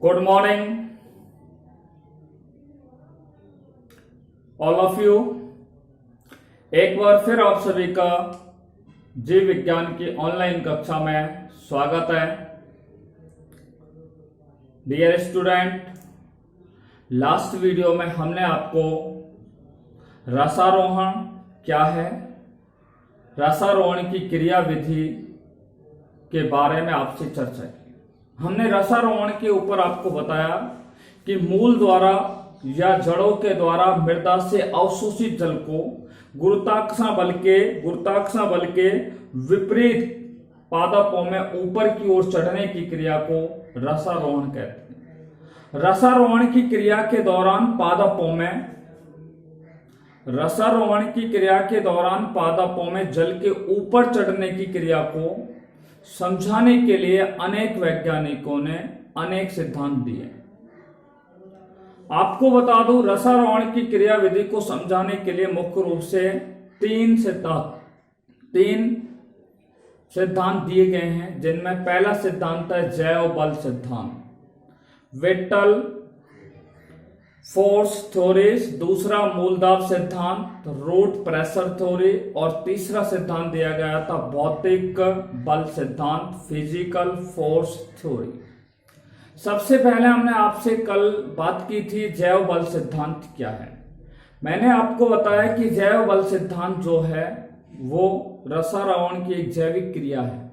Good morning all of you. एक बार फिर आप सभी का जीव विज्ञान की ऑनलाइन कक्षा में स्वागत है। डियर स्टूडेंट, लास्ट वीडियो में हमने आपको रसारोहण क्या है, रसारोहण की क्रिया विधि के बारे में आपसे चर्चा की। हमने रसारोहण के ऊपर आपको बताया कि मूल द्वारा या जड़ों के द्वारा मृदा से अवशोषित जल को गुरुत्वाकर्षण बल के विपरीत पादपों में ऊपर की ओर चढ़ने की क्रिया को रसारोहण कहते हैं। रसारोहण की क्रिया के दौरान पादपों में जल के ऊपर चढ़ने की क्रिया को समझाने के लिए अनेक वैज्ञानिकों ने अनेक सिद्धांत दिए। आपको बता दूं, रसारोहण की क्रिया विधि को समझाने के लिए मुख्य रूप से तीन सिद्धांत दिए गए हैं, जिनमें पहला सिद्धांत है जैव बल सिद्धांत, विट्टल फोर्स थ्योरी, दूसरा मूलदाब सिद्धांत, रूट प्रेशर थ्योरी, और तीसरा सिद्धांत दिया गया था भौतिक बल सिद्धांत, फिजिकल फोर्स थ्योरी। सबसे पहले हमने आपसे कल बात की थी जैव बल सिद्धांत क्या है। मैंने आपको बताया कि जैव बल सिद्धांत जो है वो रसारोहण की एक जैविक क्रिया है।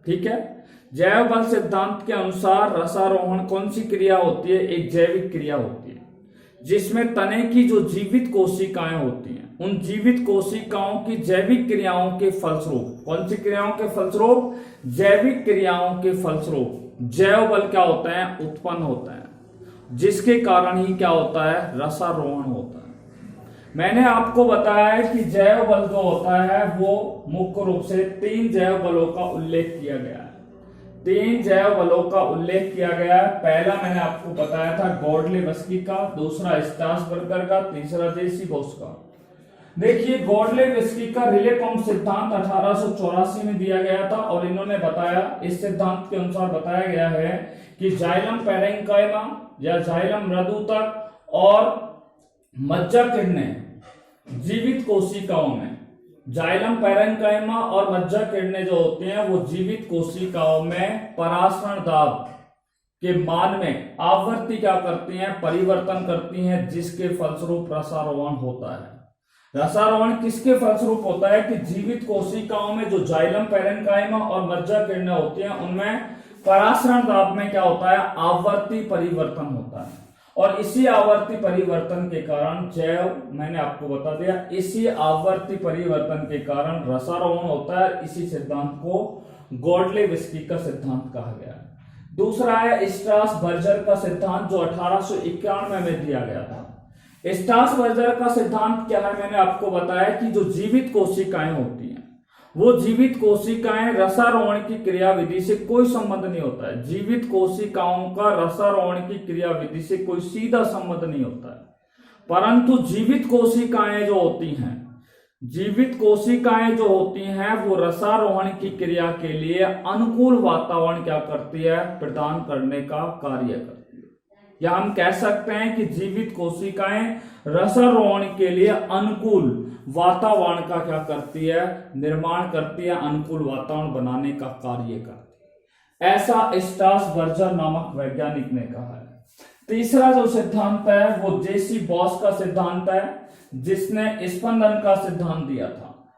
ठीक है, जैव बल सिद्धांत के अनुसार रसारोहण कौन सी क्रिया होती है? एक जैविक क्रिया होती है, जिसमें तने की जो जीवित कोशिकाएं होती हैं, उन जीवित कोशिकाओं की जैविक क्रियाओं के फलस्वरूप, कौन सी क्रियाओं के फलस्वरूप? जैविक क्रियाओं के फलस्वरूप जैव बल क्या होता है? उत्पन्न होता है, जिसके कारण ही क्या होता है? रसारोहण होता है। मैंने आपको बताया है कि जैव बल जो होता है वो मुख्य रूप से तीन जैव बलों का उल्लेख किया गया है। तीन जैव बलों का उल्लेख किया गया है। पहला मैंने आपको बताया था गॉडले-वस्की का, दूसरा स्ट्रासबर्गर का, तीसरा जे.सी.बोस का। देखिए, गॉडले-वस्की का रिले पंप सिद्धांत 1884 में दिया गया था, और इन्होंने बताया, इस सिद्धांत के अनुसार बताया गया है कि जाइलम पैरेन्काइमा या जाइलम मृदुतक और मज्जा किरणें जीवित कोशिकाओं में, जाइलम पैरेन्काइमा और मज्जा किरणें जो होती हैं वो जीवित कोशिकाओं में परासरण दाब के मान में आवृत्ति क्या करती हैं? परिवर्तन करती हैं, जिसके फलस्वरूप रसारोहण होता है। रसारोहण किसके फलस्वरूप होता है? कि जीवित कोशिकाओं में जो जाइलम पैरेन्काइमा और मज्जा किरणें होती हैं उनमें परासरण दाब में क्या होता है? आवर्ती परिवर्तन होता है, और इसी आवर्ती परिवर्तन के कारण मैंने आपको बता दिया, इसी आवर्ती परिवर्तन के कारण रसारोहण होता है। इसी सिद्धांत को गॉडले-वस्की का सिद्धांत कहा गया है। दूसरा है स्ट्रासबर्गर का सिद्धांत, जो 1891 में दिया गया था। स्ट्रासबर्गर का सिद्धांत क्या है? मैंने आपको बताया कि जो जीवित कोशिकाएं होती हैं, वो जीवित कोशिकाएं, रसारोहण की क्रिया विधि से कोई संबंध नहीं होता है। जीवित कोशिकाओं का रसारोहण की क्रिया विधि से कोई सीधा संबंध नहीं होता है, परंतु जीवित कोशिकाएं जो होती हैं वो रसारोहण की क्रिया के लिए अनुकूल वातावरण क्या करती है? प्रदान करने का कार्य करती है। या हम कह सकते हैं कि जीवित कोशिकाएं रसारोहण के लिए अनुकूल वातावरण का क्या करती है? निर्माण करती है, अनुकूल वातावरण बनाने का कार्य करती है। ऐसा स्ट्रासबर्गर नामक वैज्ञानिक ने कहा है। तीसरा जो सिद्धांत है वो जे.सी.बोस का सिद्धांत है, जिसने स्पंदन का सिद्धांत दिया था।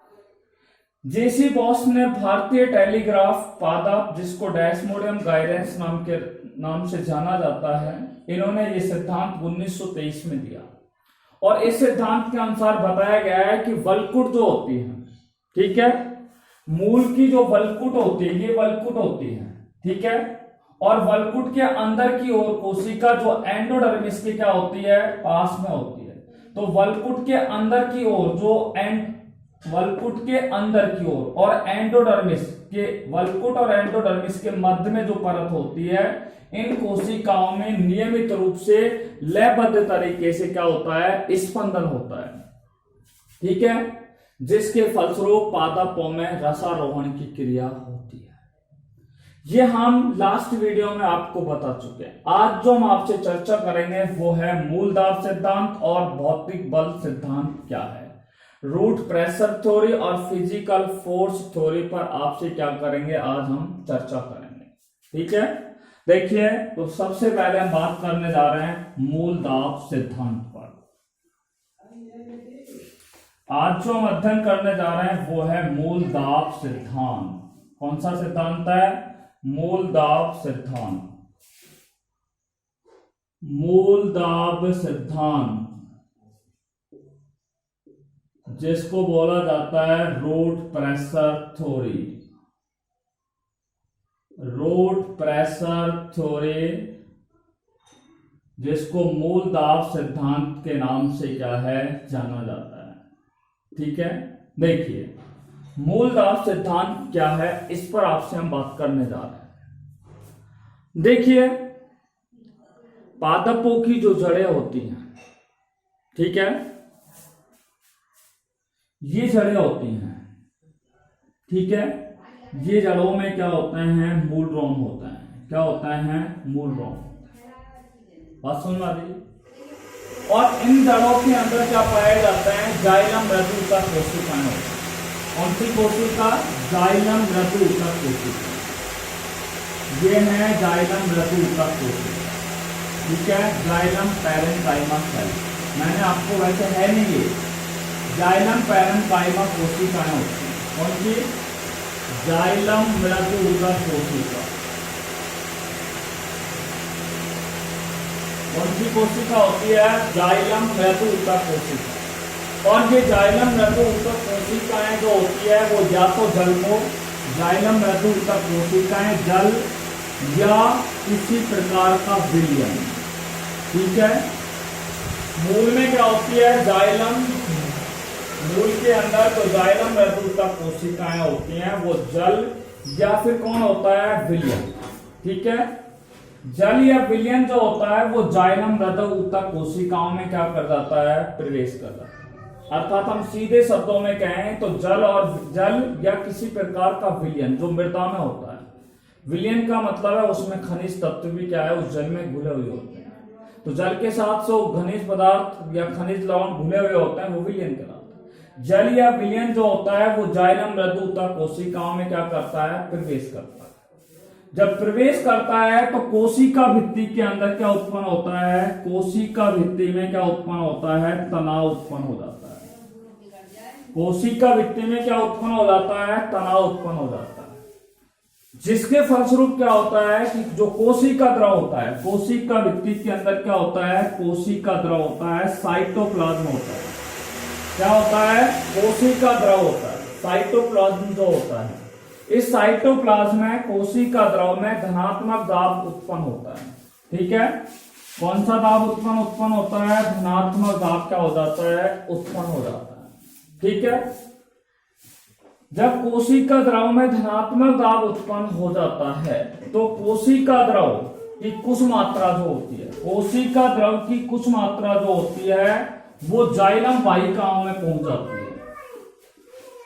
जे.सी.बोस ने भारतीय टेलीग्राफ पादप, जिसको डेस्मोडियम गायरेंस नाम से जाना जाता है, इन्होंने ये सिद्धांत 1923 में दिया। और इस सिद्धांत के अनुसार बताया गया है कि वल्कुट जो होती है, ठीक है, मूल की जो वल्कुट होती है, ये वल्कुट होती है, ठीक है, और वल्कुट के अंदर की ओर कोशिका जो एंडोडर्मिस की क्या होती है? पास में होती है। तो वल्कुट के अंदर की ओर और वल्कुट और एंडोडर्मिस के मध्य में जो परत होती है, इन कोशिकाओं में नियमित रूप से लयबद्ध तरीके से क्या होता है? स्पंदन होता है, ठीक है, जिसके फलस्वरूप पादपों में रसारोहण की क्रिया होती है। ये हम लास्ट वीडियो में आपको बता चुके हैं। आज जो हम आपसे चर्चा करेंगे वो है मूल दाब सिद्धांत और भौतिक बल सिद्धांत क्या है। रूट प्रेशर थ्योरी और फिजिकल फोर्स थ्योरी पर आपसे क्या करेंगे, आज हम चर्चा करेंगे। ठीक है, देखिए तो सबसे पहले हम बात करने जा रहे हैं मूल दाब सिद्धांत पर। आज जो हम अध्ययन करने जा रहे हैं वो है मूल दाब सिद्धांत। कौन सा सिद्धांत है? मूल दाब सिद्धांत। मूल दाब सिद्धांत जिसको बोला जाता है root pressure theory. Root pressure theory जिसको मूल दाब सिद्धांत के नाम से क्या है, जाना जाता है। ठीक है, देखिए मूल दाब सिद्धांत क्या है, इस पर आपसे हम बात करने जा रहे हैं। देखिए पादपों की जो जड़ें होती हैं, ठीक है, ये जड़ें होती हैं, ठीक है, ये जड़ों में क्या होते हैं, मूलरोम होता है। क्या होता है? मूलरोम। बात समझ में आ रही है? और इन जड़ों के अंदर क्या पाया जाता है, जाइलम मृदुता कोशिकाएं होती हैं। कौन सी कोशिका? जाइलम मृदुता कोशिका। ये है जाइलम मृदुता कोशिका, ठीक है, जाइलम पैरेन्काइमा सेल। मैंने आपको वैसे है नहीं, ये जाइलम पैरेन्काइमा कोशिकाएं होती हैं। कौन सी? जाइलम मृदुता कोशिका। कौन सी कोशिका होती है? जाइलम मृदुता कोशिका। और ये जाइलम मृदुता कोशिकाएं जो होती है वो या तो जल को, जाइलम मृदुता कोशिकाएं जल या किसी प्रकार का विलयन, ठीक है। मूल में क्या होती है? जाइलम, मूल के अंदर तो जाइलम मृदुता कोशिकाएं होती हैं, वो जल या फिर कौन होता है, विलयन, ठीक है। जल या विलयन जो होता है वो जाइलम मृदुता कोशिकाओं में क्या कर जाता है, प्रवेश कर जाता है। अर्थात हम सीधे शब्दों में कहें तो जल या किसी प्रकार का विलयन जो मृदा में होता है। विलयन का मतलब है उसमें खनिज तत्व भी क्या है, उस जल में घुले हुए होते हैं। तो जल के साथ जो खनिज पदार्थ या खनिज लवण घुले हुए होते हैं वो विलयन कहलाता है। जल या विलयन जो होता है वो जाइलम मृदुता कोशिकाओं में क्या करता है, प्रवेश करता है। जब प्रवेश करता है तो कोशिका भित्ति के अंदर क्या उत्पन्न होता है, कोशिका भित्ति में क्या उत्पन्न होता है, तनाव उत्पन्न हो जाता है। कोशिका भित्ति में क्या उत्पन्न हो जाता है, तनाव उत्पन्न हो जाता है। जिसके फलस्वरूप क्या होता है कि जो कोशिका द्रव होता है, कोशिका भित्ति के अंदर क्या होता है, कोशिका द्रव होता है, साइटोप्लाज्म होता है। क्या होता है? कोशिका द्रव होता है, साइटोप्लाज्म जो होता है। इस साइटोप्लाज्म में कोशिका द्रव में धनात्मक दाब उत्पन्न होता है, ठीक है। कौन सा दाब उत्पन्न होता है? धनात्मक दाब क्या हो जाता है, उत्पन्न हो जाता है, ठीक है। जब कोशिका द्रव में धनात्मक दाब उत्पन्न हो जाता है तो कोशिका द्रव की कुछ मात्रा जो होती है, कोशिका द्रव की कुछ मात्रा जो होती है वो जाइलम वाहिकाओं में पहुंच जाती है।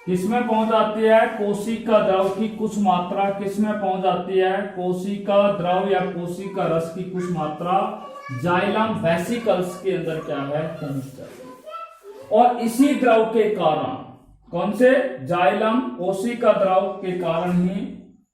किसमें पहुंच जाती है? कोशिका द्रव की कुछ मात्रा किसमें पहुंच जाती है? कोशिका द्रव या कोशिका रस की कुछ मात्रा जाइलम वेसिकल्स के अंदर क्या है, पहुंच जाती है। और इसी द्रव के कारण, कौन से? जाइलम कोशिका द्रव के कारण ही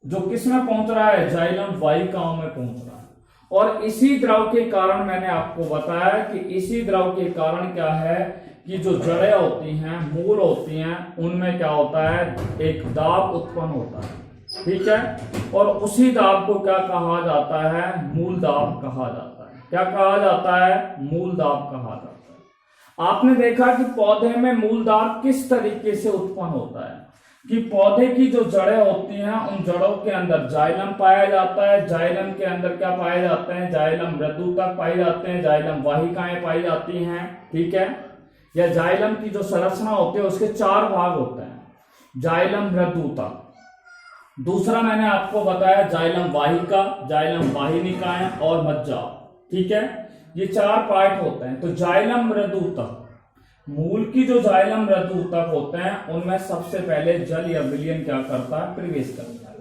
जो किसमें पहुंच रहा है, जाइलम वाहिकाओं में पहुंच रहा है। और इसी द्रव के कारण मैंने आपको बताया कि इसी द्रव के कारण क्या है कि जो जड़ें होती हैं, मूल होती हैं, उनमें क्या होता है, एक दाब उत्पन्न होता है, ठीक है। और उसी दाब को क्या कहा जाता है, मूल दाब कहा जाता है। क्या कहा जाता है? मूल दाब कहा जाता है। आपने देखा कि पौधे में मूल दाब किस तरीके से उत्पन्न होता है कि पौधे की जो जड़ें होती हैं उन जड़ों के अंदर जाइलम पाया जाता है। जाइलम के अंदर क्या पाए जाते हैं, जाइलम मृदुतक पाए जाते हैं, जाइलम वाहिकाएं पाई जाती हैं, ठीक है। या जाइलम की जो संरचना होती है उसके 4 भाग होते हैं, जाइलम मृदुतक, दूसरा मैंने आपको बताया जाइलम वाहिका, जाइलम वाहिनिकाएं और मज्जा, ठीक है। ये 4 पार्ट होते हैं। तो जाइलम मृदुतक, मूल की जो जाइलम मृदुतक होते हैं उनमें सबसे पहले जल या विलयन क्या करता है, प्रवेश करता है।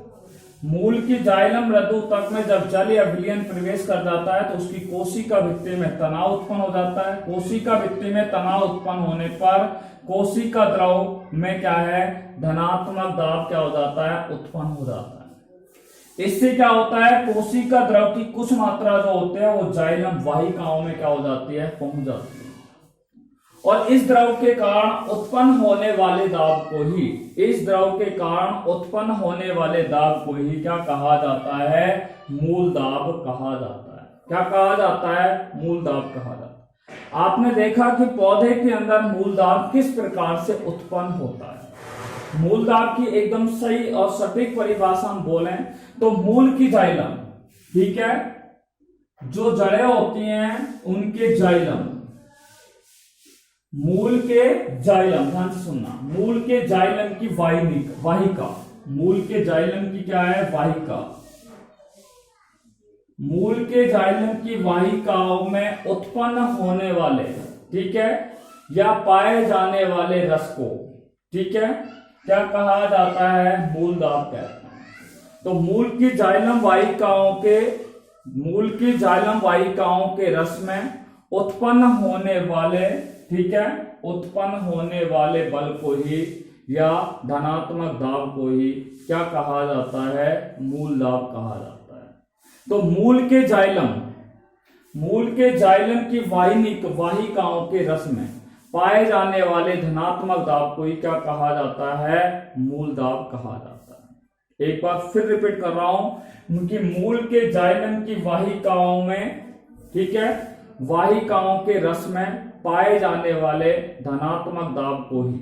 मूल की जाइलम मृदु तक में जब जल या विलयन प्रवेश कर जाता है तो उसकी कोशिका भित्ति में तनाव उत्पन्न हो जाता है। कोशिका भित्ति में तनाव उत्पन्न होने पर कोशिका द्रव में क्या है, धनात्मक दाब क्या हो जाता है, उत्पन्न हो जाता है। इससे क्या होता है, कोशिका द्रव की कुछ मात्रा जो होती है वो जाइलम वाहिकाओं में क्या हो जाती है, पहुंच जाती है। और इस द्रव के कारण उत्पन्न होने वाले दाब को ही, इस द्रव के कारण उत्पन्न होने वाले दाब को ही क्या कहा जाता है, मूल दाब कहा जाता है। क्या कहा जाता है, मूल दाब कहा जाता है। आपने देखा कि पौधे के अंदर मूल दाब किस प्रकार से उत्पन्न होता है। मूल दाब की एकदम सही और सटीक परिभाषा हम बोलें तो मूल की जाइलम, ठीक है, जो जड़ें होती हैं उनके जाइलम, मूल के जाइलम, ध्यान से सुनना, मूल के जाइलम की वाहिका, मूल के जाइलम की क्या है, वाहिका, मूल के जाइलम की वाहिकाओं में उत्पन्न होने वाले, ठीक है, या पाए जाने वाले रस को, ठीक है, क्या कहा जाता है, मूल दाब कहते हैं। तो मूल की जाइलम वाहिकाओं के रस में उत्पन्न होने वाले, ठीक है, उत्पन्न होने वाले बल को ही या धनात्मक दाब को ही क्या कहा जाता है, मूल दाब कहा जाता है। तो मूल के जाइलम की वाहिकाओं के रस में पाए जाने वाले धनात्मक दाब को ही क्या कहा जाता है, मूल दाब कहा जाता है। एक बार फिर रिपीट कर रहा हूं कि मूल के जाइलम की वाहिकाओं में, ठीक है, वाहिकाओं के रस में पाए जाने वाले धनात्मक दाब को ही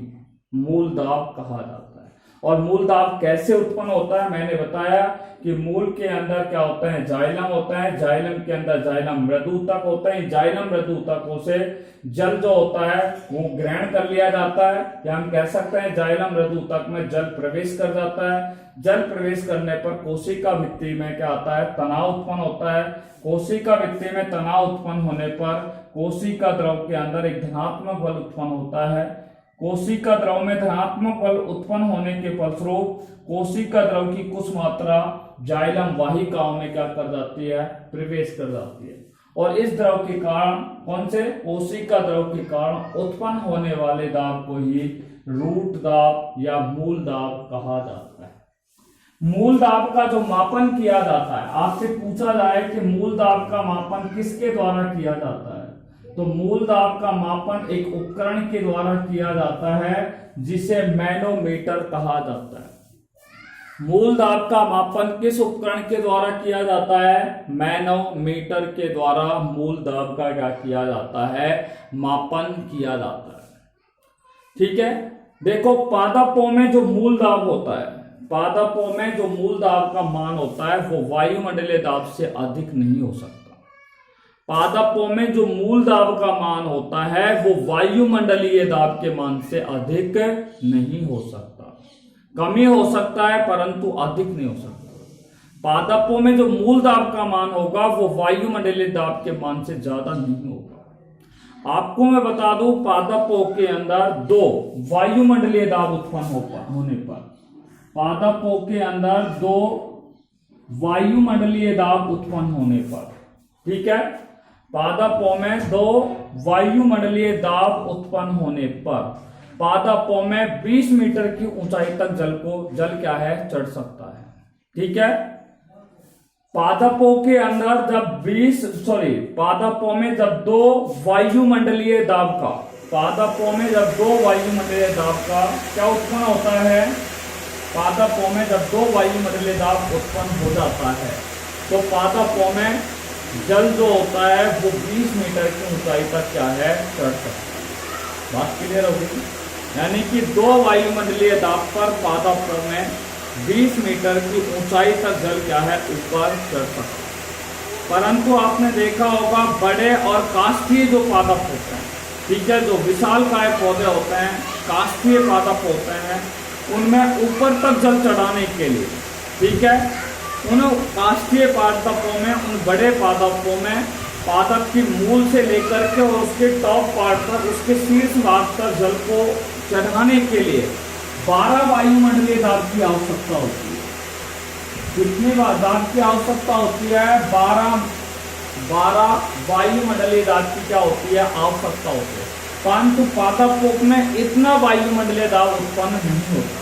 मूल दाब कहा जाता है। और मूल दाब कैसे उत्पन्न होता है, मैंने बताया कि मूल के अंदर क्या होता है, जाइलम होता है, जाइलम के अंदर जाइलम मृदुतक होता है, जाइलम मृदुतकों से जल जो होता है वो ग्रहण कर लिया जाता है, या हम कह सकते हैं जाइलम मृदुतक में जल प्रवेश कर जाता है। जल प्रवेश करने पर कोशिका भित्ति में क्या आता है, तनाव उत्पन्न होता है। कोशिका भित्ति में तनाव उत्पन्न होने पर कोशिका द्रव के अंदर एक धनात्मक बल उत्पन्न होता है। कोशिका द्रव में धनात्मक बल उत्पन्न होने के फलस्वरूप कोशिका द्रव की कुछ मात्रा जाइलम वाहिकाओं में क्या कर जाती है, प्रवेश कर जाती है। और इस द्रव के कारण, कौन से, कोशिका द्रव के कारण उत्पन्न होने वाले दाब को ही रूट दाब या मूल दाब कहा जाता है। मूल दाब का जो मापन किया जाता है, आपसे पूछा जाए कि मूल दाब का मापन किसके द्वारा किया जाता है, तो मूल दाब का मापन एक उपकरण के द्वारा किया जाता है जिसे मैनोमीटर कहा जाता है। मूल दाब का मापन किस उपकरण के द्वारा किया जाता है, मैनोमीटर के द्वारा मूल दाब का क्या किया जाता है, मापन किया जाता है। ठीक है, देखो पादपों में जो मूल दाब होता है, पादपों में जो मूल दाब का मान होता है वो वायुमंडलीय दाब से अधिक नहीं हो सकता। पादपों में जो मूल दाब का मान होता है वो वायुमंडलीय दाब के मान से अधिक नहीं हो सकता। कमी हो सकता है परंतु अधिक नहीं हो सकता। पादपों में जो मूल दाब का मान होगा वो वायुमंडलीय दाब के मान से ज्यादा नहीं होगा। आपको मैं बता दूं, पादपों के अंदर दो वायुमंडलीय दाब उत्पन्न होने पर, पादपों के अंदर दो वायुमंडलीय दाब उत्पन्न होने पर, ठीक है, पादपों में दो वायुमंडलीय दाब उत्पन्न होने पर पादपों में 20 मीटर की ऊंचाई तक जल क्या है, चढ़ सकता है। ठीक है, पादपों के अंदर जब पादपों में जब दो वायुमंडलीय दाब का, पादपों में जब दो वायुमंडलीय दाब का क्या उत्पन्न होता है, पादपों में जब दो वायुमंडलीय दाब उत्पन्न हो जाता है तो पादपों में जल जो होता है वो 20 मीटर की ऊंचाई तक क्या है, चढ़ सकता है। बात क्लियर होगी, यानी कि दो वायुमंडलीय दाब पर पादपों में 20 मीटर की ऊंचाई तक जल क्या है, ऊपर चढ़ सकता है। परंतु आपने देखा होगा बड़े और काष्ठीय जो पादप होते हैं, ठीक है, जो विशालकाय पौधे होते हैं, काष्ठीय पादप होते हैं, उनमें ऊपर तक जल चढ़ाने के लिए, ठीक है, उन काष्ठीय पादपों में, उन बड़े पादपों में पादप की मूल से लेकर के और उसके टॉप पार्ट तक, उसके शीर्ष भाग तक जल को चढ़ाने के लिए 12 वायुमंडलीय दाब की आवश्यकता होती है। कितने दाब की आवश्यकता होती है? 12 वायुमंडलीय दाब की क्या होती है? आवश्यकता होती है। परंतु पादपों में इतना वायुमंडलीय दाब उत्पन्न नहीं होता।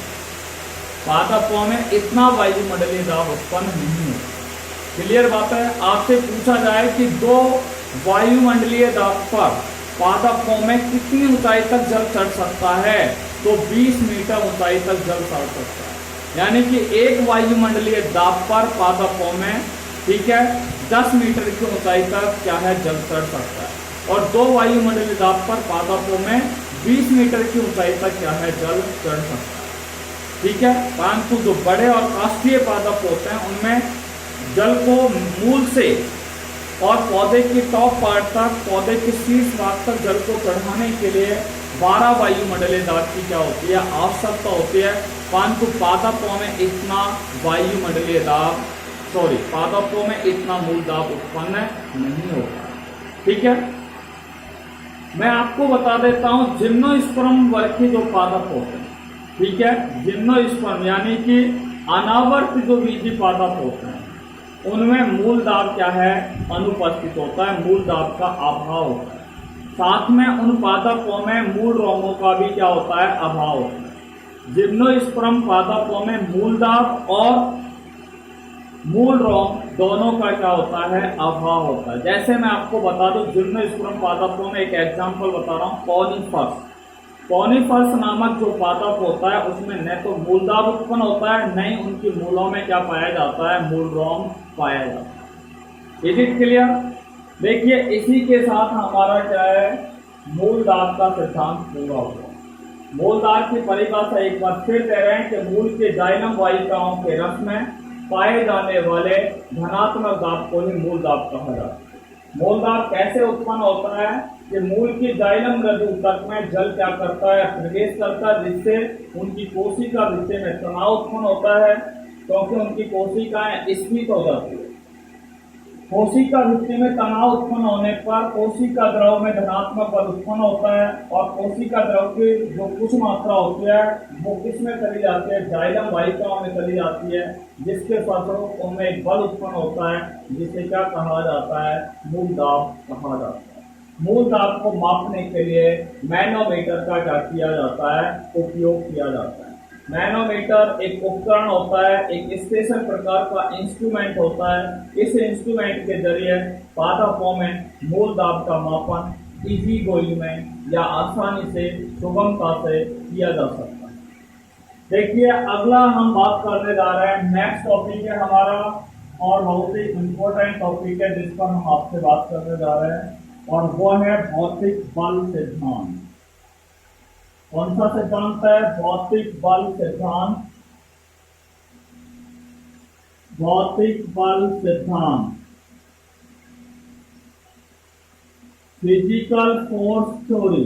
पादपों में इतना वायुमंडलीय दाब उत्पन्न नहीं होता। क्लियर बात है? आपसे पूछा जाए कि 2 वायुमंडलीय दाब पर पादपों में कितनी ऊंचाई तक जल चढ़ सकता है, तो 20 मीटर ऊंचाई तक जल चढ़ सकता है। यानी कि 1 वायुमंडलीय दाब पर पादपों में, ठीक है, 10 मीटर की ऊंचाई तक क्या है? जल चढ़ सकता है। और 2 वायुमंडलीय दाब पर पादपों में 20 मीटर की ऊंचाई तक क्या है? जल चढ़ सकता है। ठीक है। परंतु जो बड़े और काष्ठीय पादप होते हैं उनमें जल को मूल से और पौधे की टॉप पार्ट तक, पौधे के शीर्ष भाग तक जल को चढ़ाने के लिए 12 वायुमंडलीय दाब की क्या होती है? आवश्यकता होती है। परंतु पादपों में इतना वायुमंडलीय दाब, पादपों में इतना मूल दाब उत्पन्न नहीं होता। ठीक है। मैं आपको बता देता हूं जिम्नोस्पर्म वर्ग के जो पादप होते हैं, ठीक है, जिम्नोस्पर्म यानी कि अनावर्त जो बीजी पादप होते हैं, उनमें मूल दाब क्या है? अनुपस्थित होता है, मूल दाब का अभाव होता है। साथ में उन पादपों में मूल रोमों का भी क्या होता है? अभाव होता है। जिम्नोस्पर्म पादपों में मूल दाब और मूल रोम दोनों का क्या होता है? अभाव होता है। जैसे मैं आपको बता दूं, जिम्नोस्पर्म पादपों में एक एग्जांपल बता रहा हूं, कॉनिफर्स। कॉनिफर्स नामक जो पादप होता है उसमें न तो मूल दाब उत्पन्न होता है, न ही उनकी मूलों में क्या पाया जाता है? मूल रोम पाया जाता है। Is it clear? देखिए, इसी के साथ हमारा क्या है? मूल दाब का सिद्धांत पूरा हुआ। मूल दाब की परिभाषा एक बार फिर कह रहे हैं कि मूल के जाइलम वाहिकाओं के रस में पाए जाने वाले धनात्मक दाब को ही मूल दाब कहा जाता है। मूल दाब कैसे उत्पन्न होता है कि मूल की जाइलम रज्जु तक में जल क्या करता है? प्रवेश करता है, जिससे उनकी कोशिका भित्ति में तनाव उत्पन्न होता है, क्योंकि उनकी कोशिकाएं स्फीत हो जाती है। कोशिका भित्ति में तनाव उत्पन्न होने पर कोशिका द्रव में धनात्मक बल उत्पन्न होता है, और कोशिका द्रव की जो कुछ मात्रा होती है वो किसमें चली जाती है? जाइलम वाहिकाओं में चली जाती है, जिसके फलस्वरूप उनमें एक बल उत्पन्न होता है, जिसे क्या कहा जाता है? मूल दाब कहा जाता है। मूल दाब को मापने के लिए मैनोमीटर का क्या किया जाता है? उपयोग किया जाता है। मैनोमीटर एक उपकरण होता है, एक स्पेशल प्रकार का इंस्ट्रूमेंट होता है। इस इंस्ट्रूमेंट के जरिए पादपों में मूल दाब का मापन इजी गोइंग में या आसानी से, सुगमता से किया जा सकता है। देखिए, अगला हम बात करने जा रहे हैं, नेक्स्ट टॉपिक है हमारा और बहुत ही इंपॉर्टेंट टॉपिक है जिस पर हम आपसे बात करने जा रहे हैं, और वो है भौतिक बल सिद्धांत। कौन सा सिद्धांत है? भौतिक बल सिद्धांत। भौतिक बल सिद्धांत, physical force theory.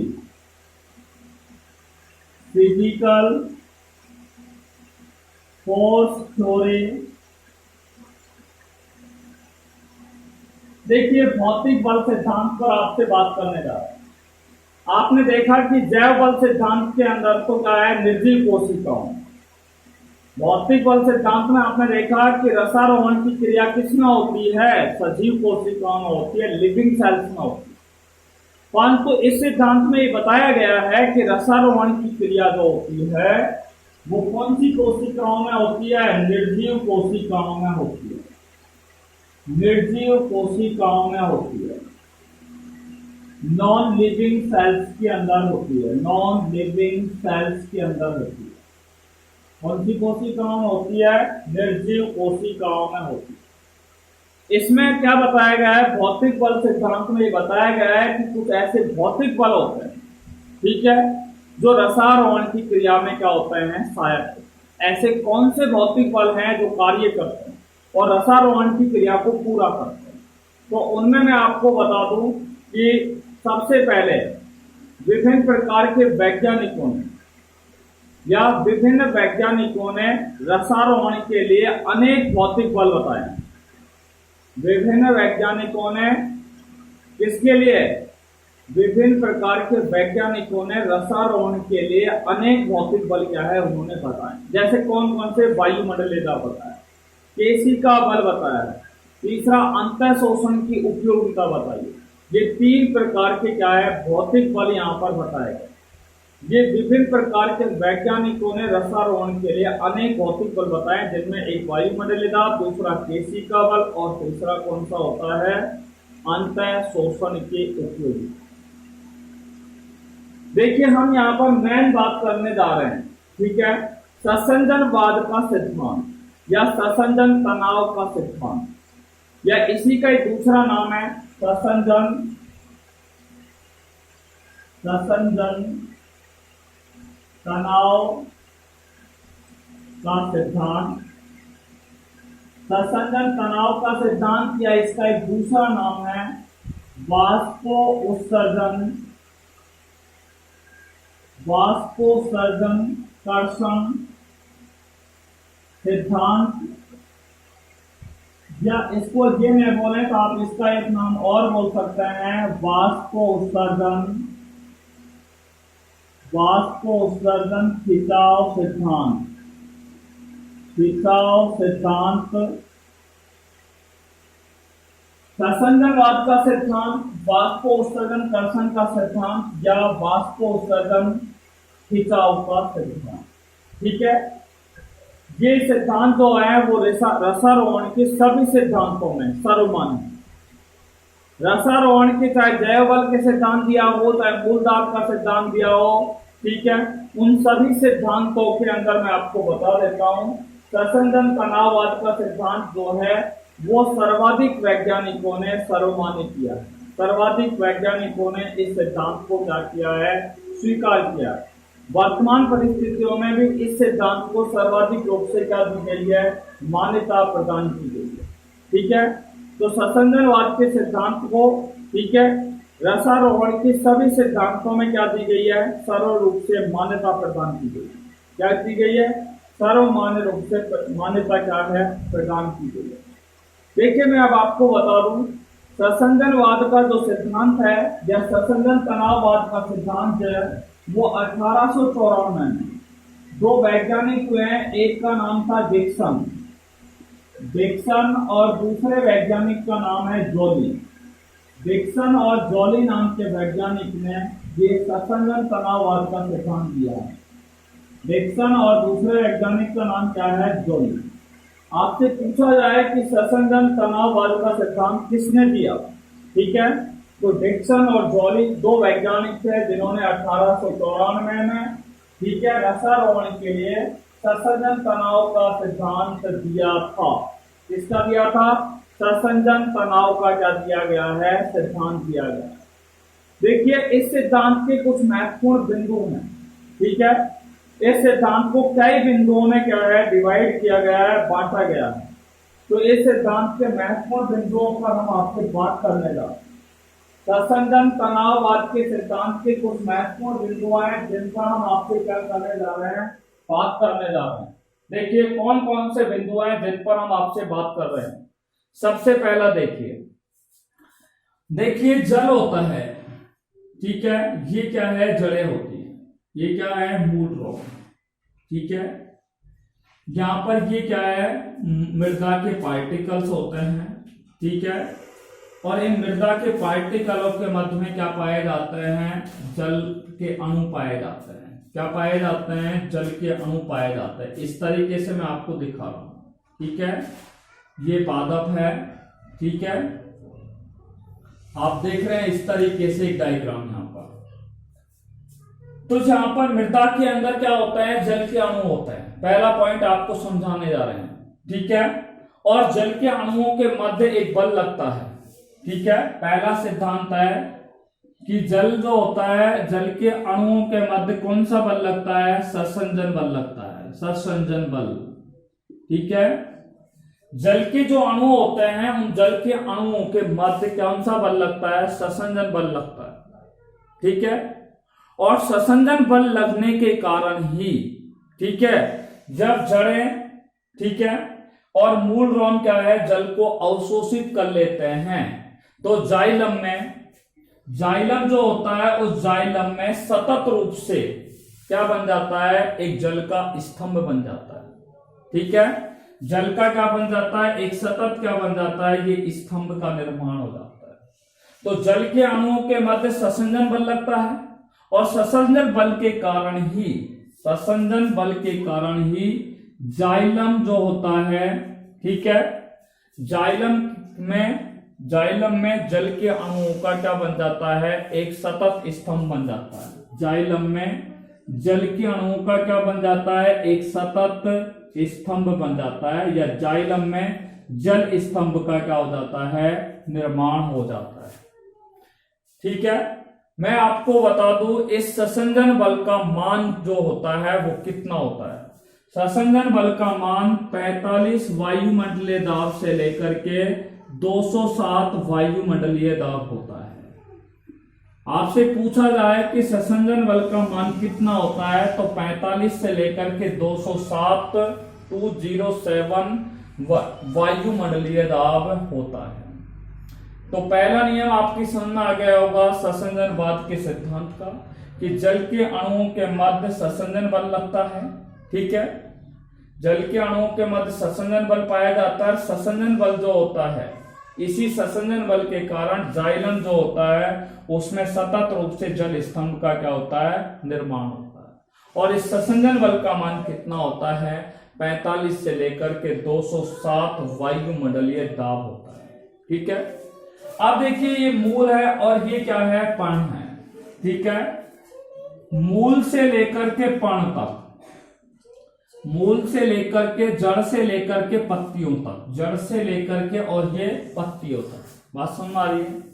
Physical force theory. देखिए, भौतिक बल सिद्धांत पर आपसे बात करने जा रहे हैं। आपने देखा कि जैव बल सिद्धांत के अंदर तो क्या है? निर्जीव कोशिकाओं। भौतिक बल सिद्धांत में आपने देखा कि रसारोहण की क्रिया किसमें होती है? सजीव कोशिकाओं में होती है, लिविंग सेल्स में होती है। परंतु इस सिद्धांत में ये बताया गया है कि रसारोहण की क्रिया जो होती है वो कौन सी कोशिकाओं में होती है? निर्जीव कोशिकाओं में होती है। निर्जीव कोशिकाओं में होती है, नॉन लिविंग सेल्स के अंदर होती है। नॉन लिविंग सेल्स के अंदर होती है। कौन सी कोशिकाओं में होती है? निर्जीव कोशिकाओं में होती है। इसमें क्या बताया गया है? भौतिक बल सिद्धांत में ये बताया गया है कि कुछ ऐसे भौतिक बल होते हैं, ठीक है, जो रसारोहण की क्रिया में क्या होते हैं? सहायक। ऐसे कौन से भौतिक बल हैं जो कार्य करते हैं और रसारोहण की क्रिया को पूरा करते हैं? तो उनमें मैं आपको बता दूं कि सबसे पहले विभिन्न प्रकार के वैज्ञानिकों ने या विभिन्न वैज्ञानिकों ने रसारोहण के लिए अनेक भौतिक बल बताए। विभिन्न वैज्ञानिकों ने किसके लिए? विभिन्न प्रकार के वैज्ञानिकों ने रसारोहण के लिए अनेक भौतिक बल क्या है उन्होंने बताए। जैसे कौन कौन से? वायुमंडलीय दाब बताया, केशिका बल बताया है, तीसरा अंतः शोषण की उपयोगिता बताइए। ये 3 प्रकार के क्या है भौतिक बल यहाँ पर बताए गए। ये विभिन्न प्रकार के वैज्ञानिकों ने रसारोहण के लिए अनेक भौतिक बल बताए, जिनमें एक वायुमंडलीय दाब, दूसरा केशिका बल और तीसरा कौन सा होता है अंतः शोषण के उपयोगी। देखिए हम यहाँ पर मेन बात करने जा रहे हैं, ठीक है, ससंजनवाद का सिद्धांत या ससंजन तनाव का सिद्धांत, या इसी का एक दूसरा नाम है ससंजन तनाव का सिद्धांत। ससंजन तनाव का सिद्धांत या इसका एक दूसरा नाम है वाष्पो उत्सर्जन कर्षण सिद्धांत, या इसको ये मैं बोले तो आप इसका एक नाम और बोल सकते हैं वाष्पो उत्सर्जन खिंचाव सिद्धांत। ससंजनवाद का सिद्धांत, वाष्पो उत्सर्जन कर्षण का सिद्धांत या वाष्पो उत्सर्जन खिंचाव का सिद्धांत, ठीक है। ये सिद्धांत जो है वो रसारोहण के सभी सिद्धांतों में सर्वमान्य है। रसारोहण के चाहे जैव बल के सिद्धांत दिया हो, चाहे मूल दाब का सिद्धांत दिया हो, ठीक है, उन सभी सिद्धांतों के अंदर मैं आपको बता देता हूं ससंजन तनाववाद का सिद्धांत जो है वो सर्वाधिक वैज्ञानिकों ने सर्वमान्य किया है। सर्वाधिक वैज्ञानिकों ने इस सिद्धांत को क्या किया है स्वीकार किया है। वर्तमान परिस्थितियों में भी इस सिद्धांत को सर्वाधिक रूप से क्या दी गई है मान्यता प्रदान की गई है, ठीक है। तो ससंजनवाद के सिद्धांत को, ठीक है, रसारोहण के सभी सिद्धांतों में क्या दी गई है सर्व रूप से मान्यता प्रदान की गई है। क्या दी गई है सर्वमान्य रूप से मान्यता क्या है प्रदान की गई है। देखिए मैं अब आपको बता दूं ससंजनवाद का जो सिद्धांत है या ससंजन तनाववाद का सिद्धांत है वो 1894 में 2 वैज्ञानिक हुए हैं, एक का नाम था डिक्सन और दूसरे वैज्ञानिक का नाम है जॉली। डिक्सन और जॉली नाम के वैज्ञानिक ने ये ससंजन तनाववाद का सिद्धांत दिया है। डिक्सन और दूसरे वैज्ञानिक का नाम क्या है जॉली। आपसे पूछा जाए कि ससंजन तनाववाद का सिद्धांत किसने दिया, ठीक है, तो डिक्सन और जॉली 2 वैज्ञानिक थे जिन्होंने 1894 में, ठीक है, रसारोहण के लिए ससंजन तनाव का सिद्धांत दिया था। किसका दिया था ससंजन तनाव का क्या दिया गया है सिद्धांत दिया गया। देखिए इस सिद्धांत के कुछ महत्वपूर्ण बिंदु हैं, ठीक है, इस सिद्धांत को कई बिंदुओं में क्या है डिवाइड किया गया है, बांटा गया है। तो इस सिद्धांत के महत्वपूर्ण बिंदुओं पर हम आपसे बात करने जा रहे हैं। ससंजन तनाववाद के सिद्धांत के कुछ महत्वपूर्ण बिंदु हैं जिन पर हम आपसे क्या करने जा रहे हैं बात करने जा रहे हैं। देखिए कौन कौन से बिंदु हैं जिन पर हम आपसे बात कर रहे हैं। सबसे पहला देखिए जल होता है, ठीक है, ये क्या है जड़ें होती है, ये क्या है मूल रॉक, ठीक है, यहां पर ये क्या है मृदा के पार्टिकल्स होते हैं, ठीक है, और इन मृदा के पार्टिकलों के मध्य में क्या पाए जाते हैं जल के अणु पाए जाते हैं। क्या पाए जाते हैं जल के अणु पाए जाते हैं। इस तरीके से मैं आपको दिखा रहा हूं, ठीक है, ये पादप है, ठीक है, आप देख रहे हैं इस तरीके से एक डायग्राम यहां पर। तो जहां पर मृदा के अंदर क्या होता है जल के अणु होते हैं, पहला पॉइंट आपको समझाने जा रहे हैं, ठीक है, और जल के अणुओं के मध्य एक बल लगता है, ठीक है। पहला सिद्धांत है कि जल जो होता है जल के अणुओं के मध्य कौन सा बल लगता है ससंजन बल लगता है, ससंजन बल, ठीक है। जल के जो अणु होते हैं उन जल के अणुओं के मध्य कौन सा बल लगता है ससंजन बल लगता है, ठीक है। और ससंजन बल लगने के कारण ही, ठीक है, जब जड़ें, ठीक है, और मूल रॉन क्या है जल को अवशोषित कर लेते हैं तो जाइलम जो होता है उस जाइलम में सतत रूप से क्या बन जाता है एक जल का स्तंभ बन जाता है, ठीक है। जल का क्या बन जाता है, एक सतत क्या बन जाता है, ये स्तंभ का निर्माण हो जाता है। तो जल के अणुओं के मध्य ससंजन बल लगता है और ससंजन बल के कारण ही जाइलम जो होता है, ठीक है, जाइलम में जल के अणुओं का क्या बन जाता है, एक सतत स्तंभ बन जाता है। जाइलम में जल के अणुओं का क्या बन जाता है, एक सतत स्तंभ बन जाता है, या जाइलम में जल स्तंभ का क्या हो जाता है, निर्माण हो जाता है। ठीक है, मैं आपको बता दूं इस ससंजन बल का मान जो होता है वो कितना होता है। ससंजन बल का मान 45 वायुमंडलीय दाब से लेकर के 207 वायुमंडलीय दाब होता है। आपसे पूछा जाए कि ससंजन बल का मान कितना होता है, तो 45 से लेकर के 207 207 वायुमंडलीय दाब होता है। तो पहला नियम आपकी समझ में आ गया होगा ससंजनवाद के सिद्धांत का, कि जल के अणुओं के मध्य ससंजन बल लगता है। ठीक है, जल के अणुओं के मध्य ससंजन बल पाया जाता है। ससंजन बल जो होता है, इसी ससंजन बल के कारण जाइलम जो होता है उसमें सतत रूप से जल स्तंभ का क्या होता है, निर्माण होता है। और इस ससंजन बल का मान कितना होता है, 45 से लेकर के 207 वायुमंडलीय दाब होता है। ठीक है, अब देखिए ये मूल है और ये क्या है, पण है। ठीक है, मूल से लेकर के पण तक, मूल से लेकर के, जड़ से लेकर के पत्तियों तक, जड़ से लेकर के और ये पत्तियों तक, बात समझ आ रही है।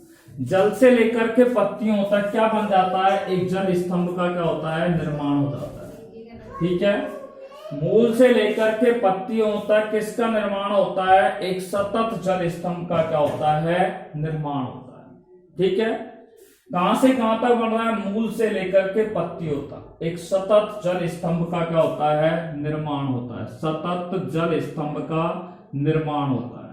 जल से लेकर के पत्तियों तक क्या बन जाता है, एक जल स्तंभ का क्या होता है, निर्माण हो जाता है। ठीक है, मूल से लेकर के पत्तियों तक किसका निर्माण होता है, एक सतत जल स्तंभ का क्या होता है, निर्माण होता है। ठीक है, कहां से कहां तक बन रहा है, मूल से लेकर के पत्तियों तक एक सतत जल स्तंभ का क्या होता है, निर्माण होता है। सतत जल स्तंभ का निर्माण होता है,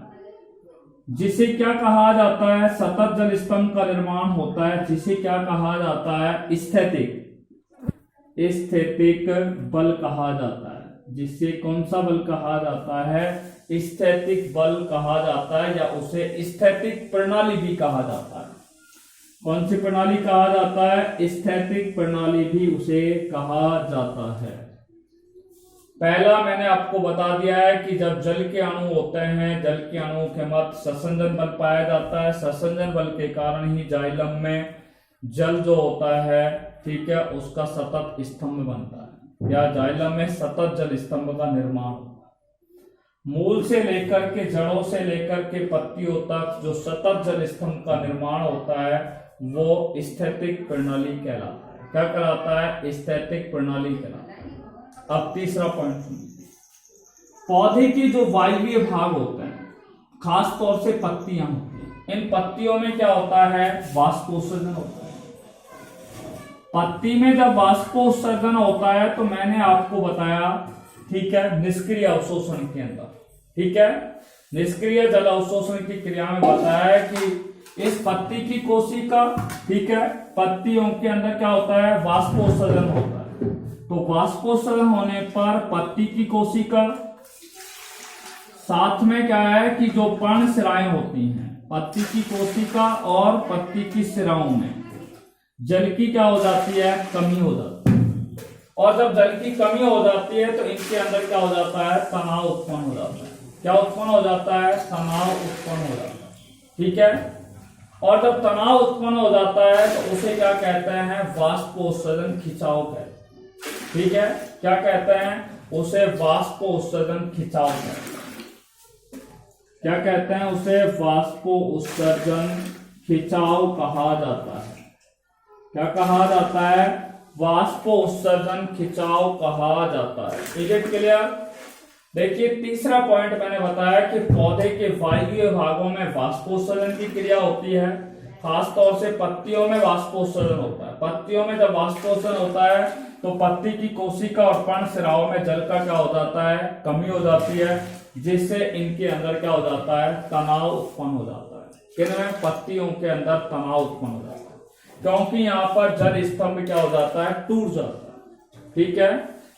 जिसे क्या कहा जाता है, सतत जल स्तंभ का निर्माण होता है, जिसे क्या कहा जाता है, स्थैतिक बल कहा जाता है। जिसे कौन सा बल कहा जाता है, स्थैतिक बल कहा जाता है, या उसे स्थैतिक प्रणाली भी कहा जाता है। कौन सी प्रणाली कहा जाता है, स्थैतिक प्रणाली भी उसे कहा जाता है। पहला मैंने आपको बता दिया है कि जब जल के अणु होते हैं, जल के अणुओं के मध्य ससंजन बल पाया जाता है। ससंजन बल के कारण ही जाइलम में जल जो होता है, ठीक है, उसका सतत स्तंभ बनता है, या जाइलम में सतत जल स्तंभ का निर्माण होता है। मूल से लेकर के, जड़ों से लेकर के पत्तियों तक जो सतत जल स्तंभ का निर्माण होता है वो स्थैतिक प्रणाली कहलाता है। क्या कहलाता है, स्थैतिक प्रणाली कहलाता है। अब तीसरा पॉइंट सुनिए, पौधे के जो वायवीय भाग होते हैं, खास तौर से पत्तियां होती हैं, इन पत्तियों में क्या होता है, वाष्पोत्सर्जन होता है। पत्ती में जब वाष्पोत्सर्जन होता है तो मैंने आपको बताया, ठीक है, निष्क्रिय अवशोषण के अंदर, ठीक है, निष्क्रिय जल अवशोषण की क्रिया में बताया है कि इस पत्ती की कोशिका, ठीक है, पत्तियों के अंदर क्या होता है, वाष्पोत्सर्जन होता है। तो वाष्पोत्सर्जन होने पर पत्ती की कोशिका, साथ में क्या है कि जो पर्णशिराएं होती हैं, पत्ती की कोशिका और पत्ती की शिराओं में जल की क्या हो जाती है, कमी हो जाती है। और जब जल की कमी हो जाती है तो इनके अंदर क्या हो जाता है, तनाव उत्पन्न हो जाता है। क्या उत्पन्न हो जाता है, तनाव उत्पन्न हो जाता है। ठीक है, और जब तनाव उत्पन्न हो जाता है तो उसे क्या कहते हैं, वाष्पोत्सर्जन खिंचाव कहते हैं। ठीक है, क्या कहते हैं, उसे वाष्पोत्सर्जन खिंचाव कहते हैं। क्या कहते हैं, उसे वाष्पोत्सर्जन खिंचाव कहा जाता है। क्या कहा जाता है, वाष्पोत्सर्जन खिंचाव कहा जाता है। ठीक है, क्लियर। देखिए तीसरा पॉइंट मैंने बताया कि पौधे के वायवीय भागों में वाष्पोत्सर्जन की क्रिया होती है, खास तौर से पत्तियों में वाष्पोत्सर्जन होता है। पत्तियों में जब वाष्पोत्सर्जन होता है तो पत्ती की कोशिका और पर्णशिराओं में जल का क्या हो जाता है, कमी हो जाती है, जिससे इनके अंदर क्या हो जाता है, तनाव उत्पन्न हो जाता है। किनमें, पत्तियों के अंदर तनाव उत्पन्न हो जाता है, क्योंकि यहाँ पर जल स्तंभ क्या हो जाता है, टूट जाता है। ठीक है,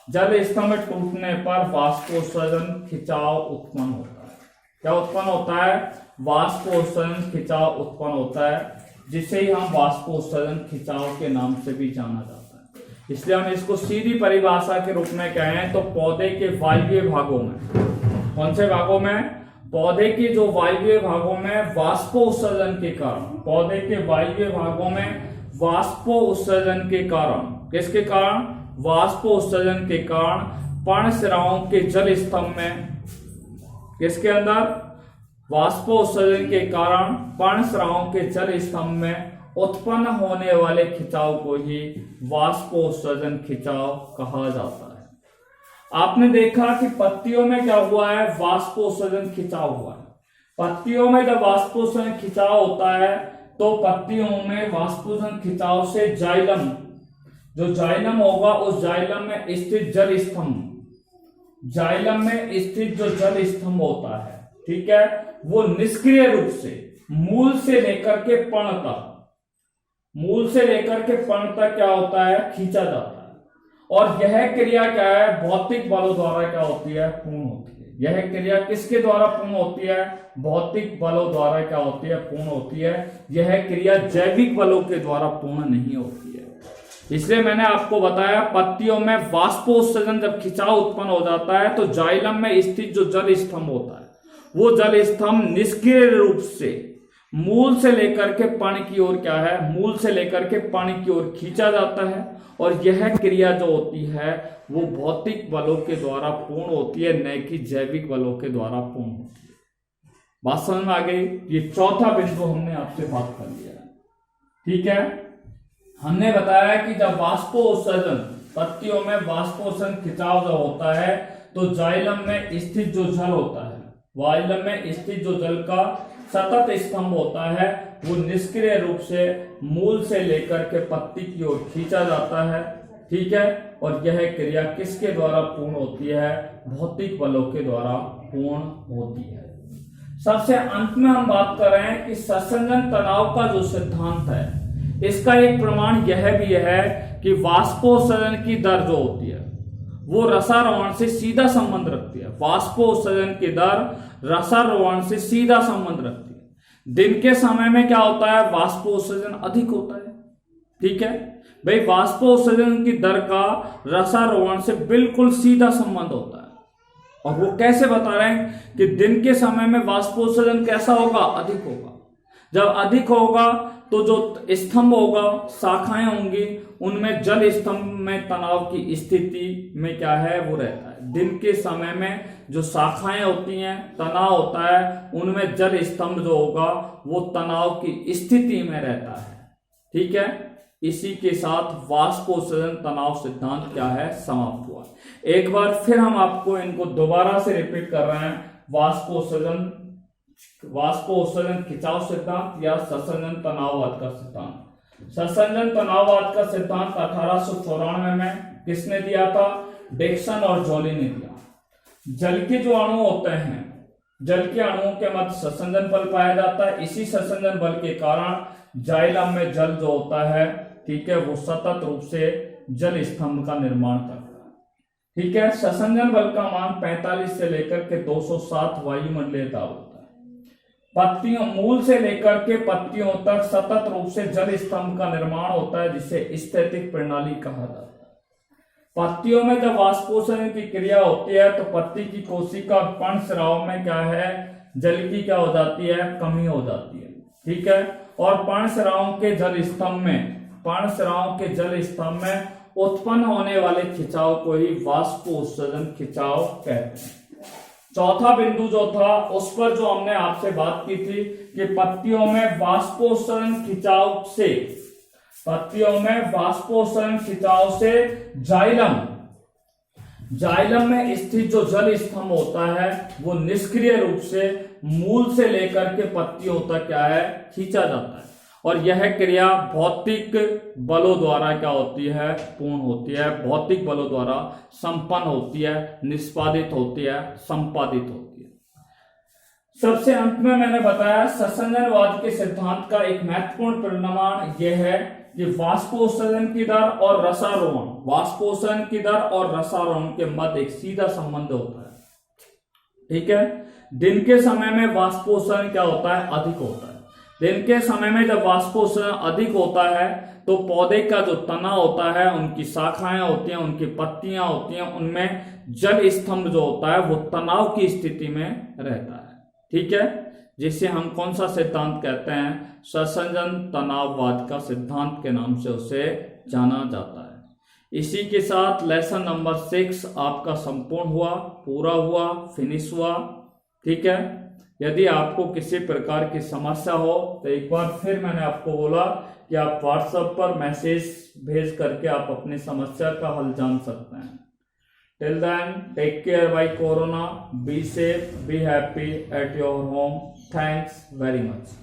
जल स्तंभ टूटने पर वाष्पोत्सर्जन खिंचाव उत्पन्न होता है। क्या उत्पन्न होता है? वाष्पोत्सर्जन खिंचाव उत्पन्न होता है, जिसे ही हम वाष्पोत्सर्जन खिंचाव के नाम से भी जाना जाता है। इसलिए हम इसको सीधी परिभाषा के रूप में कहें तो पौधे के वायवीय भागों में, कौन से भागों में? पौधे के जो वायवीय भागों में वाष्पोत्सर्जन के कारण, पौधे के वायवीय भागों में वाष्पोत्सर्जन के कारण, किसके कारण? वाष्पोत्सर्जन के कारण पर्णशिराओं के जल स्तंभ में, किसके अंदर? वाष्पोत्सर्जन के कारण पर्णशिराओं के जल स्तंभ में उत्पन्न होने वाले खिंचाव को ही वाष्पोत्सर्जन खिंचाव कहा जाता है। आपने देखा कि पत्तियों में क्या हुआ है? वाष्पोत्सर्जन खिंचाव हुआ है। पत्तियों में जब वाष्पोत्सर्जन खिंचाव होता है तो पत्तियों में वाष्पोत्सर्जन खिंचाव से जाइलम, जो जाइलम होगा उस जाइलम में स्थित जल स्तंभ, जाइलम में स्थित जो जल स्तंभ होता है, ठीक है, वो निष्क्रिय रूप से मूल से लेकर के पण तक, मूल से लेकर के पण तक क्या होता है? खींचा जाता है। और यह क्रिया क्या है? भौतिक बलों द्वारा क्या होती है? पूर्ण होती है। यह क्रिया किसके द्वारा पूर्ण होती है? भौतिक बलों द्वारा क्या होती है? पूर्ण होती है। यह क्रिया जैविक बलों के द्वारा पूर्ण नहीं होती है। इसलिए मैंने आपको बताया पत्तियों में वाष्पोत्सर्जन जब खिंचाव उत्पन्न हो जाता है तो जाइलम में स्थित जो जल स्तंभ होता है वो जल स्तंभ निष्क्रिय रूप से मूल से लेकर के पण की ओर क्या है? मूल से लेकर के पण की ओर खींचा जाता है। और यह क्रिया जो होती है वो भौतिक बलों के द्वारा पूर्ण होती है, न कि जैविक बलों के द्वारा पूर्ण होती है। बात समझ में आ गई? ये चौथा बिंदु हमने आपसे बात कर लिया है, ठीक है। हमने बताया कि जब वाष्पोत्सर्जन, पत्तियों में वाष्पोत्सर्जन खिंचाव जब होता है तो जाइलम में स्थित जो जल होता है, जाइलम में स्थित जो जल का सतत स्तंभ होता है वो निष्क्रिय रूप से मूल से लेकर के पत्ती की ओर खींचा जाता है, ठीक है। और यह क्रिया किसके द्वारा पूर्ण होती है? भौतिक बलों के द्वारा पूर्ण होती है। सबसे अंत में हम बात कर रहे हैं कि ससंजन तनाव का जो सिद्धांत है, इसका एक प्रमाण यह भी है कि वाष्पोत्सर्जन की दर जो होती है वो रसारोहण से सीधा संबंध रखती है। वाष्पोत्सर्जन की दर रसारोहण से सीधा संबंध रखती है। दिन के समय में क्या होता है? वाष्पोत्सर्जन अधिक होता है, ठीक है भाई। वाष्पोत्सर्जन की दर का रसारोहण से बिल्कुल सीधा संबंध होता है। और वो कैसे बता रहे हैं कि दिन के समय में वाष्पोत्सर्जन कैसा होगा? अधिक होगा। जब अधिक होगा तो जो स्तंभ होगा, शाखाएं होंगी, उनमें जल स्तंभ में तनाव की स्थिति में क्या है? वो रहता है। दिन के समय में जो शाखाएं होती हैं, तनाव होता है, उनमें जल स्तंभ जो होगा वो तनाव की स्थिति में रहता है, ठीक है। इसी के साथ वाष्पोत्सर्जन तनाव सिद्धांत क्या है? समाप्त हुआ। एक बार फिर हम आपको इनको दोबारा से रिपीट कर रहे हैं। वाष्पोत्सर्जन खिंचाव सिद्धांत या ससंजन तनाववाद का सिद्धांत। ससंजन तनाववाद का सिद्धांत 1894 में किसने दिया था? डिक्सन और जॉली ने दिया। जल के जो अणु होते हैं, जल के अणुओं के मध्य ससंजन बल पाया जाता है। इसी ससंजन बल के कारण जाइलम में जल जो होता है, ठीक है, वो सतत रूप से जल स्तंभ का निर्माण करता है, ठीक है। ससंजन बल का मान 45 से लेकर के 207 वायुमंडलीय दाब होता है। पत्तियों, मूल से लेकर के पत्तियों तक सतत रूप से जल स्तंभ का निर्माण होता है, जिसे स्थैतिक प्रणाली कहा जाता है। पत्तियों में जब वाष्पोत्सर्जन की क्रिया होती है तो पत्ती की कोशिका पर्णस्राव में क्या है? जल की क्या हो जाती है? कमी हो जाती है, ठीक है। और पर्णस्राव के जल स्तंभ में, पर्णस्राव के जल स्तंभ में उत्पन्न होने वाले खिंचाव को ही वाष्पोत्सर्जन खिंचाव कहते हैं। चौथा बिंदु जो था उस पर जो हमने आपसे बात की थी कि पत्तियों में वाष्पोत्सर्जन खिंचाव से, पत्तियों में वाष्पोत्सर्जन खिंचाव से जाइलम में स्थित जो जल स्तंभ होता है वो निष्क्रिय रूप से मूल से लेकर के पत्तियों तक क्या है? खींचा जाता है। और यह क्रिया भौतिक बलों द्वारा क्या होती है? पूर्ण होती है। भौतिक बलों द्वारा संपन्न होती है, निष्पादित होती है, संपादित होती है। सबसे अंत में मैंने बताया ससंजनवाद के सिद्धांत का एक महत्वपूर्ण परिणाम यह है कि वाष्पोत्सर्जन की दर और रसारोहण, वाष्पोत्सर्जन की दर और रसारोहण के मध्य एक सीधा संबंध होता है। ठीक है, दिन के समय में वाष्पोत्सर्जन क्या होता है, अधिक होता है। दिन के समय में जब वाष्पोत्सर्जन अधिक होता है तो पौधे का जो तना होता है, उनकी शाखाएं होती हैं, उनकी पत्तियां होती हैं, उनमें जल स्तंभ जो होता है वो तनाव की स्थिति में रहता है। ठीक है, जिसे हम कौन सा सिद्धांत कहते हैं, संसर्जन तनाववाद का सिद्धांत के नाम से उसे जाना जाता है। इसी के साथ लेसन नंबर 6 आपका संपूर्ण हुआ, पूरा हुआ, फिनिश हुआ। ठीक है, यदि आपको किसी प्रकार की समस्या हो तो एक बार फिर मैंने आपको बोला कि आप व्हाट्सएप पर मैसेज भेज करके आप अपनी समस्या का हल जान सकते हैं। Till then, take care bye corona, be safe, be happy at your home. Thanks very much.